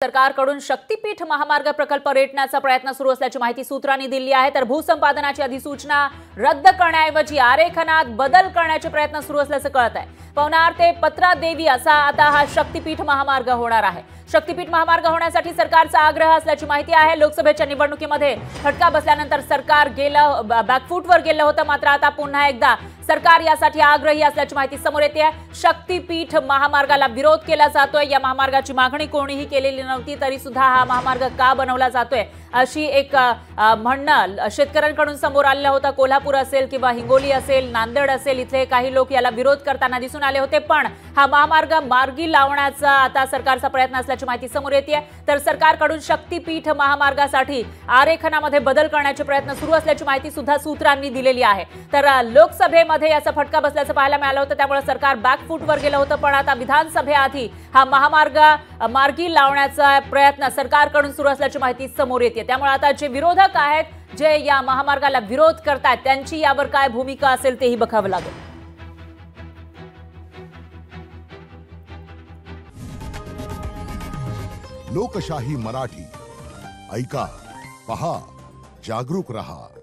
सरकारकडून शक्तीपीठ महामार्ग प्रकल्प रेटण्याचा प्रयत्न सुरू असल्याची माहिती सूत्रांनी दिली आहे। तर भूसंपादनाची अधिसूचना रद्द करण्याऐवजी आरेखनात बदल करण्याचे प्रयत्न सुरू असल्याचं कळत आहे। पवनार ते पत्रादेवी असा आता हा शक्तीपीठ महामार्ग होणार आहे। शक्तीपीठ महामार्ग होण्यासाठी सरकारचा आग्रह असल्याची माहिती आहे। लोकसभेच्या निवडणुकीमध्ये फटका बसल्यानंतर सरकार बॅकफूटवर गेलं होतं, मात्र आता पुन्हा एकदा सरकार यासाठी आग्रही असल्याची माहिती समोर येते आहे। शक्तीपीठ महामार्गाला विरोध केला जातोय। या महामार्गाची मागणी कोणीही केलेली नव्हती, तरी सुद्धा हा महामार्ग का बनवला जातोय अशी एक म्हणणं शेतकऱ्यांकडून समोर आलेलं होतं। कोल्हापूर असेल किंवा हिंगोली असेल, नांदेड असेल, इथले काही लोक याला विरोध करताना दिसून आले होते। पण हा महामार्ग मार्गी लावण्याचा आता सरकारचा प्रयत्न असल्याची माहिती समोर येते। तर सरकारकडून शक्तीपीठ महामार्गासाठी आरेखनामध्ये बदल करण्याचे प्रयत्न सुरू असल्याची माहिती सुद्धा सूत्रांनी दिलेली आहे। तर लोकसभेमध्ये याचा फटका बसल्याचं पाहायला मिळालं होतं, त्यामुळे सरकार बॅकफूटवर गेलं होतं। पण आता विधानसभेआधी हा महामार्ग मार्गी लावण्याचा प्रयत्न सरकारकडून सुरू असल्याची माहिती समोर येते। त्यामुळे आता जे विरोधक आहेत, जे या महामार्गाला विरोध करतात, त्यांची यावर काय भूमिका असेल तेही बघावं लागेल। लोकशाही मराठी ऐका, पहा, जागरूक रहा।